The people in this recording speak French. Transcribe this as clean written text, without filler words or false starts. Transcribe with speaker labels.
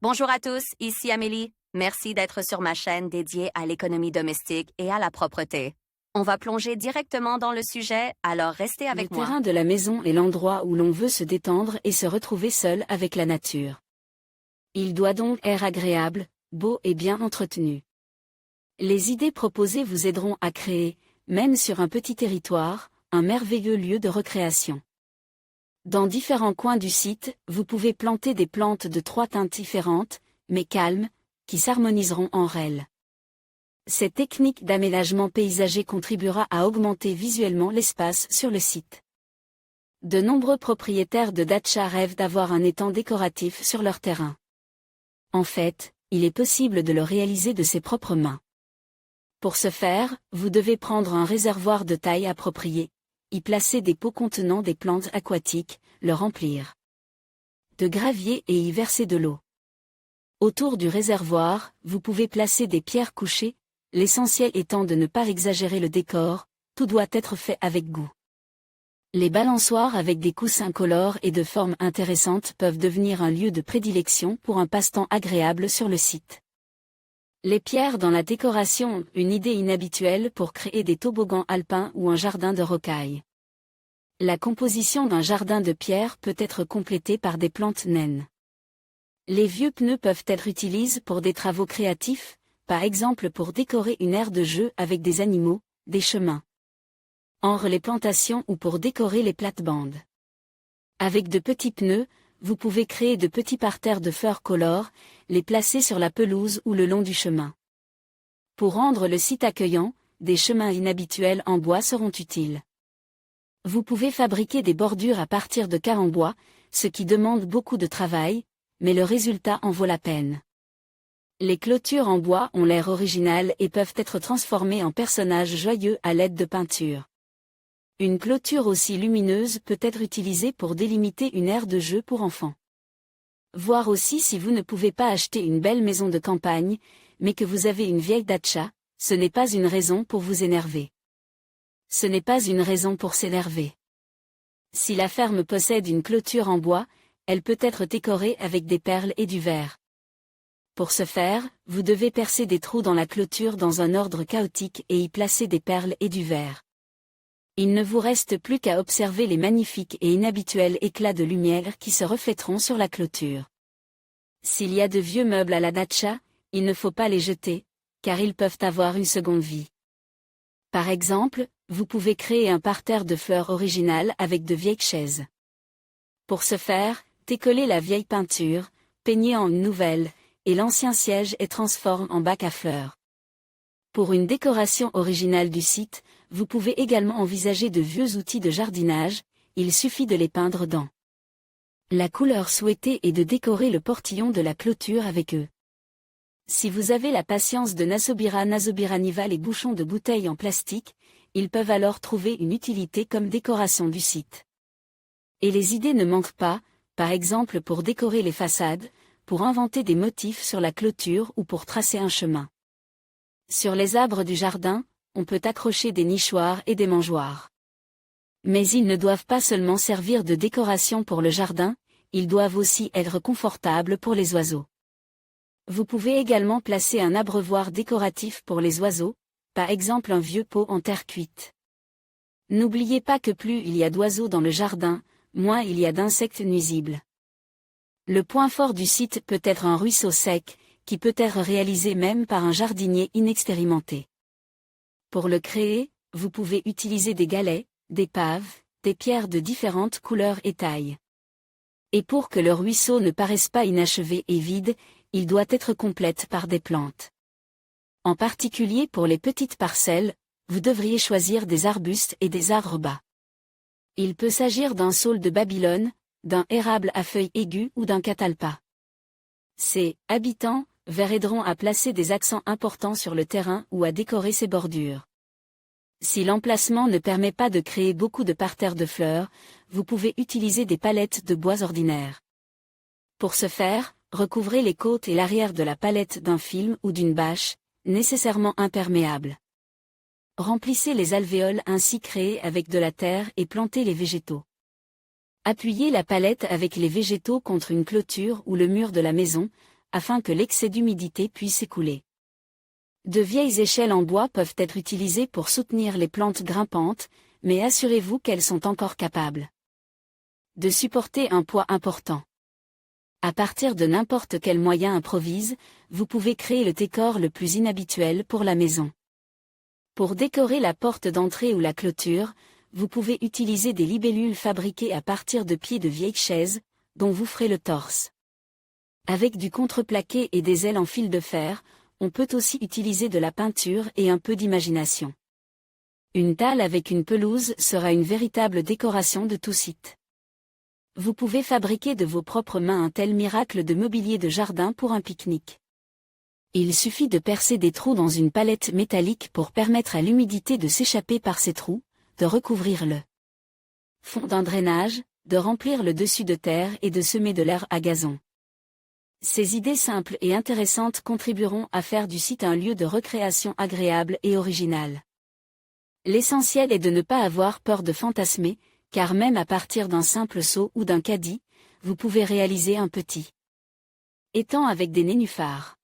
Speaker 1: Bonjour à tous, ici Amélie. Merci d'être sur ma chaîne dédiée à l'économie domestique et à la propreté. On va plonger directement dans le sujet, alors restez avec
Speaker 2: Le
Speaker 1: moi.
Speaker 2: terrain de la maison est l'endroit où l'on veut se détendre et se retrouver seul avec la nature. Il doit donc être agréable, beau et bien entretenu. Les idées proposées vous aideront à créer, même sur un petit territoire, un merveilleux lieu de recréation. Dans différents coins du site, vous pouvez planter des plantes de 3 teintes différentes, mais calmes, qui s'harmoniseront en elles. Cette technique d'aménagement paysager contribuera à augmenter visuellement l'espace sur le site. De nombreux propriétaires de datcha rêvent d'avoir un étang décoratif sur leur terrain. En fait, il est possible de le réaliser de ses propres mains. Pour ce faire, vous devez prendre un réservoir de taille appropriée, y placer des pots contenant des plantes aquatiques, le remplir de gravier et y verser de l'eau. Autour du réservoir, vous pouvez placer des pierres couchées, l'essentiel étant de ne pas exagérer le décor, tout doit être fait avec goût. Les balançoires avec des coussins colores et de formes intéressantes peuvent devenir un lieu de prédilection pour un passe-temps agréable sur le site. Les pierres dans la décoration, une idée inhabituelle pour créer des toboggans alpins ou un jardin de rocailles. La composition d'un jardin de pierre peut être complétée par des plantes naines. Les vieux pneus peuvent être utilisés pour des travaux créatifs, par exemple pour décorer une aire de jeu avec des animaux, des chemins. Hors les plantations ou pour décorer les plates-bandes. Avec de petits pneus, vous pouvez créer de petits parterres de fleurs colores, les placer sur la pelouse ou le long du chemin. Pour rendre le site accueillant, des chemins inhabituels en bois seront utiles. Vous pouvez fabriquer des bordures à partir de cas en bois, ce qui demande beaucoup de travail, mais le résultat en vaut la peine. Les clôtures en bois ont l'air original et peuvent être transformées en personnages joyeux à l'aide de peinture. Une clôture aussi lumineuse peut être utilisée pour délimiter une aire de jeu pour enfants. Voir aussi si vous ne pouvez pas acheter une belle maison de campagne, mais que vous avez une vieille datcha, ce n'est pas une raison pour vous énerver. Ce n'est pas une raison pour s'énerver. Si la ferme possède une clôture en bois, elle peut être décorée avec des perles et du verre. Pour ce faire, vous devez percer des trous dans la clôture dans un ordre chaotique et y placer des perles et du verre. Il ne vous reste plus qu'à observer les magnifiques et inhabituels éclats de lumière qui se reflèteront sur la clôture. S'il y a de vieux meubles à la datcha, il ne faut pas les jeter, car ils peuvent avoir une seconde vie. Par exemple, vous pouvez créer un parterre de fleurs originales avec de vieilles chaises. Pour ce faire, décollez la vieille peinture, peignez en une nouvelle, et l'ancien siège et transforme en bac à fleurs. Pour une décoration originale du site, vous pouvez également envisager de vieux outils de jardinage, il suffit de les peindre dans la couleur souhaitée et de décorer le portillon de la clôture avec eux. Si vous avez la patience de Nasobira Niva les bouchons de bouteilles en plastique, ils peuvent alors trouver une utilité comme décoration du site. Et les idées ne manquent pas, par exemple pour décorer les façades, pour inventer des motifs sur la clôture ou pour tracer un chemin. Sur les arbres du jardin, on peut accrocher des nichoirs et des mangeoires. Mais ils ne doivent pas seulement servir de décoration pour le jardin, ils doivent aussi être confortables pour les oiseaux. Vous pouvez également placer un abreuvoir décoratif pour les oiseaux, par exemple un vieux pot en terre cuite. N'oubliez pas que plus il y a d'oiseaux dans le jardin, moins il y a d'insectes nuisibles. Le point fort du site peut être un ruisseau sec, qui peut être réalisé même par un jardinier inexpérimenté. Pour le créer, vous pouvez utiliser des galets, des paves, des pierres de différentes couleurs et tailles. Et pour que le ruisseau ne paraisse pas inachevé et vide, il doit être complète par des plantes. En particulier pour les petites parcelles, vous devriez choisir des arbustes et des arbres bas. Il peut s'agir d'un saule de Babylone, d'un érable à feuilles aiguës ou d'un catalpa. Ces habitants aideront à placer des accents importants sur le terrain ou à décorer ses bordures. Si l'emplacement ne permet pas de créer beaucoup de parterres de fleurs, vous pouvez utiliser des palettes de bois ordinaires. Pour ce faire, recouvrez les côtes et l'arrière de la palette d'un film ou d'une bâche, nécessairement imperméable. Remplissez les alvéoles ainsi créées avec de la terre et plantez les végétaux. Appuyez la palette avec les végétaux contre une clôture ou le mur de la maison, afin que l'excès d'humidité puisse s'écouler. De vieilles échelles en bois peuvent être utilisées pour soutenir les plantes grimpantes, mais assurez-vous qu'elles sont encore capables de supporter un poids important. À partir de n'importe quel moyen improvise, vous pouvez créer le décor le plus inhabituel pour la maison. Pour décorer la porte d'entrée ou la clôture, vous pouvez utiliser des libellules fabriquées à partir de pieds de vieilles chaises, dont vous ferez le torse. Avec du contreplaqué et des ailes en fil de fer, on peut aussi utiliser de la peinture et un peu d'imagination. Une dalle avec une pelouse sera une véritable décoration de tout site. Vous pouvez fabriquer de vos propres mains un tel miracle de mobilier de jardin pour un pique-nique. Il suffit de percer des trous dans une palette métallique pour permettre à l'humidité de s'échapper par ces trous, de recouvrir le fond d'un drainage, de remplir le dessus de terre et de semer de l'herbe à gazon. Ces idées simples et intéressantes contribueront à faire du site un lieu de recréation agréable et original. L'essentiel est de ne pas avoir peur de fantasmer, car même à partir d'un simple seau ou d'un caddie, vous pouvez réaliser un petit étang avec des nénuphars.